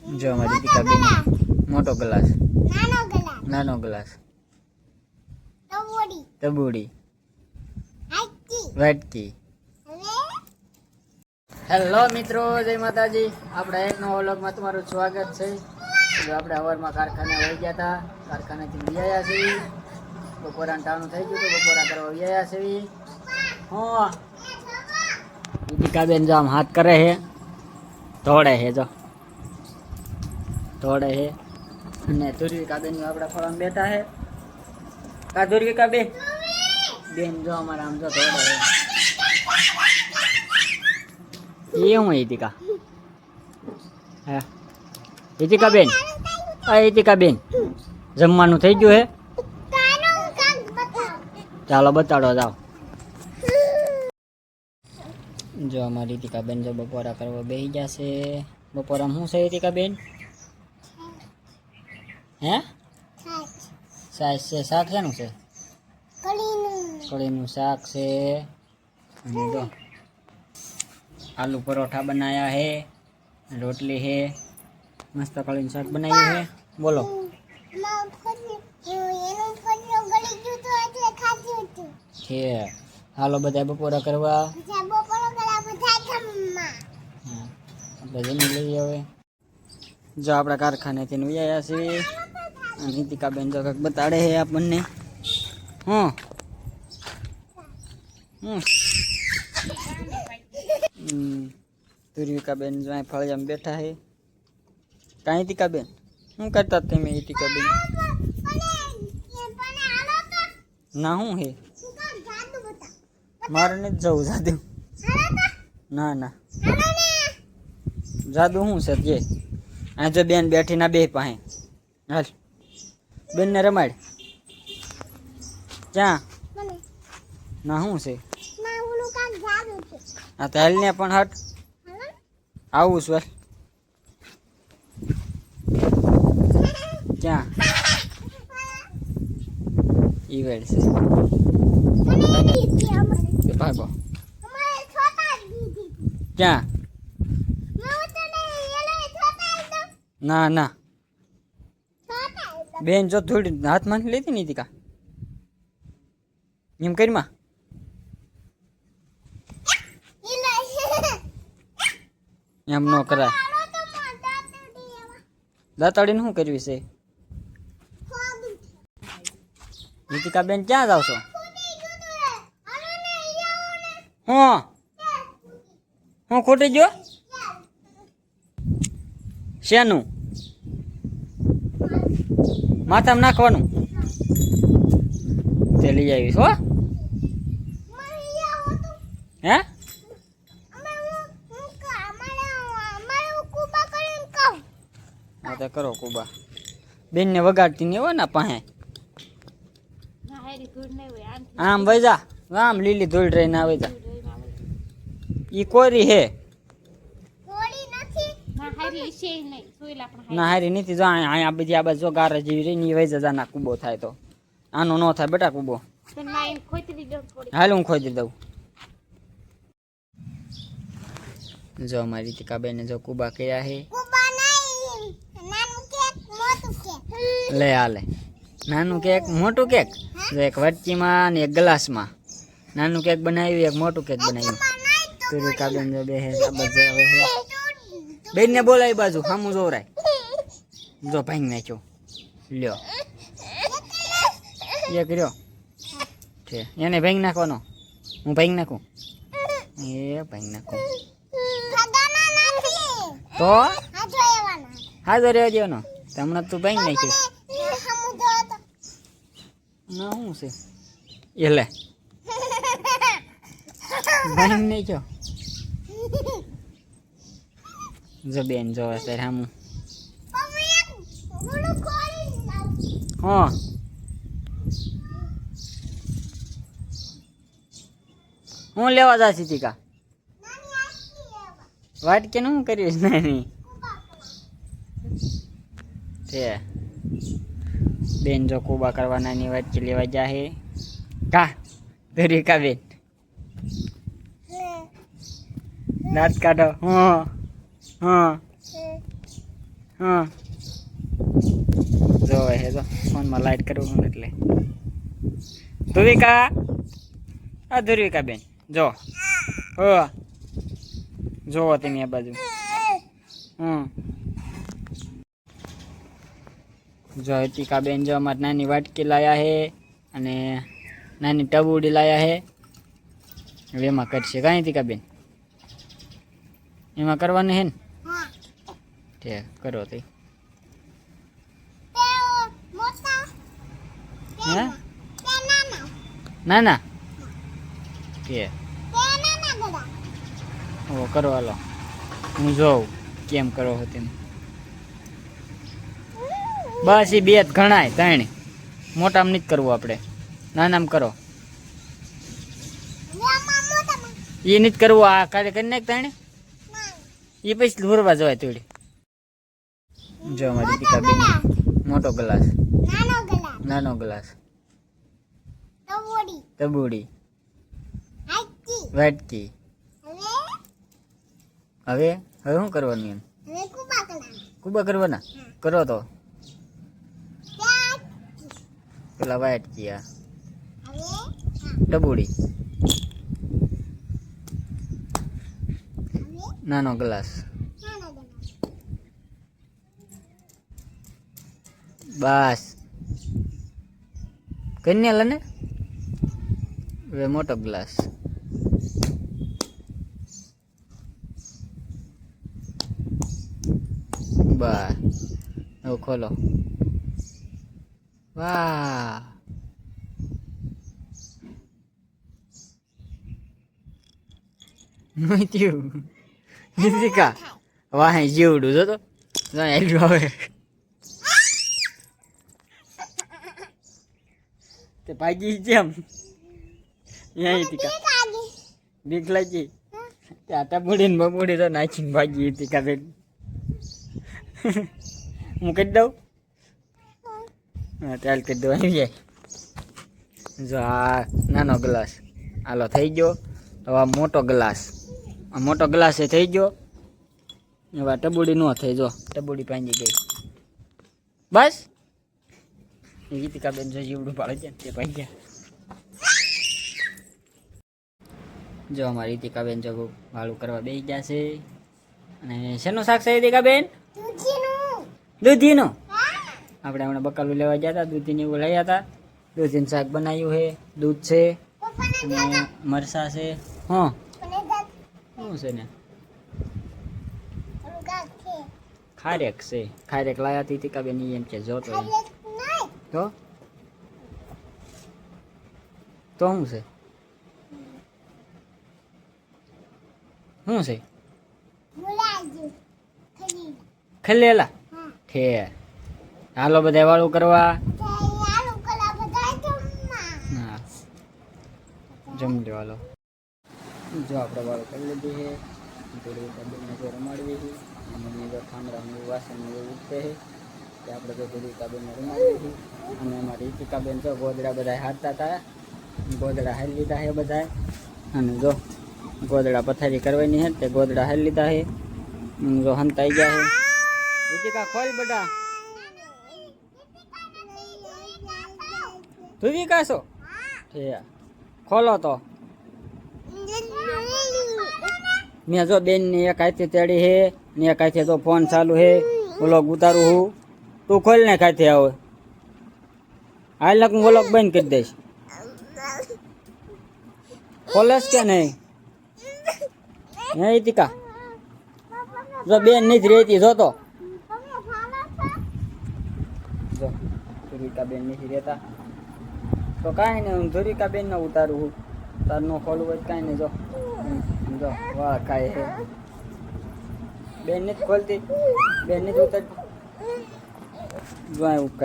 જો અમારી દીકાબેન મોટો ગ્લાસ, નાનો ગ્લાસ, તબુડી, વાટકી. હેલો મિત્રો, જય માતાજી. આપણા એક નવા વ્લોગમાં તમારું સ્વાગત છે. જો આપણે સવારમાં કારખાને વહી ગયા હતા, કારખાનેથી વ્યાયા છીએ. બપોરા ટાણું થઈ ગયું તો બપોરા કરવા વ્યાયા છીએ. હા, દીકાબેન જો આમ હાથ કરે છે, દોડે છે, જો દોડે છે. અને ધુર્વિકાબેન આપણા ફળામાં બેઠા છે. કા ધુર્વિકાબેન બેન જો અમારા આમ જો દોડે છે. એ હું ઈતિકા, હા ઈતિકાબેન, ઈતિકાબેન જમવાનું થઈ ગયું હે? ચાલો બતાડો જાઓ. જો અમારી ઈતિકાબેન જો બપોરા કરવા બેસી જશે. બપોરામાં શું છે ઈતિકાબેન? હે શાક છે. શાક શેનું છે? કઢીનું શાક છે. અને જો આલુ પરોઠા બનાયા હે, રોટલી હે, મસ્ત કઢીનું શાક બનાવ્યું હે. બોલો. છે હાલો બધા બપોરા કરવા. આપણે જમી લઈએ હવે. જો આપણા કારખાનેથી વ્યાયા છીએ. અને ઈતિકાબેન જો કંઈક બતાડે છે આપણને. ધુર્વિકાબેન જો અહીં ફળિયામાં બેઠા છે. કાંઈ ઈતિકાબેન શું કરતા તમે ઈતિકાબેન? ના શું હે? મારે નથી જવું જાદુ. ના ના, જાદુ શું છે? જે આ જો બેન બેઠી ના બે પાસે. હાલ બેન ને રમાડ. ક્યાં? ના શું છે? આ તો હાલ ને પણ હટ આવું છું. ક્યાં ઈ વેડ છે ભાગો. ક્યાં? ના ના બેન જો થોડી હાથમાં લેતી નહીં તીકા એમ કરીમાં. એમ ન કરાય. દાતાડીને શું કરવી છે? નીતિકાબેન ક્યાં જાવ છો? હું ખોટી ગયો? શેનું? માથામાં નાખવાનું તે લઈ આવીશ. હો હે તો કરો કુબા. બેન ને વગાડતી નહીં હોય ને પાસે. આમ વૈજા આમ લીલી ધૂળ રહીને આવે જા. ઈ કોરી હે ના હારી નથી. જો અહીંયા બધી આ બાજુ ગારા જેવી રહી વૈજા જા ના કુબો થાય તો. આનો ન થાય બેટા કુબો. હાલ હું ખોદી દઉં. જો અમારી ઈતિકાબેન જો કુબા કર્યા હે. લે હાલે નાનું કેક મોટું કેક. જો એક વટકીમાં ને એક ગ્લાસમાં નાનું કેક બનાવ્યું, એક મોટું કેક બનાવ્યું. ધુર્વિકાબેન જો બે બેન ને બોલાવી બાજુ સામું જોવરાય. જો ભાંગ નાખ્યો. લ્યો એક રહ્યો છે એને ભાંગ નાખવાનો. હું ભાંગ નાખું? એ ભાંગ નાખું તો હાજો રહેવા દેવાનો. હમણાં તું ભાંગ નાખીશ. ના શું છે? એ લે ભાંગ નાખ્યો. જો બેન જો અત્યારે સામું. હા હું લેવા જાશી તીકા? વાટકે શું કરીશ? નાની તે બેન જો કુબા કરવા નાની વાટકી લેવા જાહે. કા ધુર્વિકાબેન દાંત કાઢો. હા હા જો હે તો ફોનમાં લાઈટ કરવું એટલે ધ્રુવિકા આ ધ્રુવિકા બેન જો હો જોવો તમે આ બાજુ જો ટીકા બેન જો અમારે નાની વાટકી લાયા હે અને નાની ટબુડી લાયા હે હવે એમાં કરશે કાંઈ ટીકા બેન એમાં કરવાનું હે ને ઠીક કરો તો હે ના ના કે ઓ કરો હાલો હું જોઉં કેમ કરો છો તેમ બસ એ બે જ ગણાય ત્રણ મોટામાં નથી કરવું આપણે નાનામાં કરો એ નથી કરવું આ કાર્ય કરી નાખ ત્રણે એ પછી ભરવા જવાય થોડી જો અમારી દીકા બેન મોટો ગ્લાસ નાનો ગ્લાસ તબુડી વાટકી હવે હવે શું કરવાનું એમ કુબા કરવાના કરો તો પેલા વાટકી આ ટબુડી નાનો ગ્લાસ બસ કન્યા ને હવે મોટો ગ્લાસ બસ હવે ખોલો વાહ કા વાહ જીવડું જો તો આવે તે ભાગી જેમ બીક લાગી તે આટા બુડી ને બબુડી તો નાખીને ભાગી હતી કાબે હું કરી દઉં હા ચાલ કરી દઉં આવી જાય જો આ નાનો ગ્લાસ હાલો થઈ ગયો હવે આ મોટો ગ્લાસ આ મોટો ગ્લાસ એ થઈ ગયો હવે ટબુડી ન થઈ જો ટબુડી પાંજી ગઈ બસ ગીતિકા બેન જો જીવડું પાડે છે તે પાઈ ગયા જો અમારી ગીતિકા બેન જો વાળું કરવા બેસી ગયા છે અને શેનું શાક છે ગીતિકા બેન દૂધીનું આપણે હમણાં બકાલું લેવા ગયા હતા દૂધીને એવું લઈ હતા દૂધીનું શાક બનાવ્યું છે દૂધ છે અને મરસા છે હા શું છે ને ખારેક છે ખારેક લાયા હતી ગીતિકા બેન એમ કે જોતો તો શું છે શું છે ખલેલા ઠે હાલો બધા વાળું કરવા હા જમજો હાલો જો આપણે વાળું કરી લીધી છે થોડી કાબીને જો રમાડવી છે અને જો ઠામડાનું વાસણ એવું ઉઠે છે કે આપણે તો થોડી કાબીને રમાડવી છે અને અમારી ગીતિકા બેન તો ગોદડા બધા હારતા હતા ગોદડા હારી લીધા છે બધા અને જો ગોદડા પથારી કરવાની છે તે ગોદડા હારી લીધા છે જો હંતાઈ ગયા છે ગીતિકા ખોલ બેટા તું કાશો ખોલો તો મેં જો બેન ને એક હાથે તેડી હે ને એક હાથે તો ફોન ચાલુ હે વ્લોગ ઉતારું હું તું ખોલ ને ખાતે આવે હાલ હું વ્લોગ બંધ કરી દઈશ ખોલસ કે નહીં હે ગીતિકા જો બેન નથી રહેતી જોતો જો ધુરિકા બેન નથી રહેતા તો કાંઈ નહીં હું ધુરિકા બેન ને ઉતારું હું તાર નો ખોલવું હોય કાંઈ નહીં જો જો વાહ કાંઈ હે બેન નથી ખોલતી બેન નથી ઉતારતી જો એવું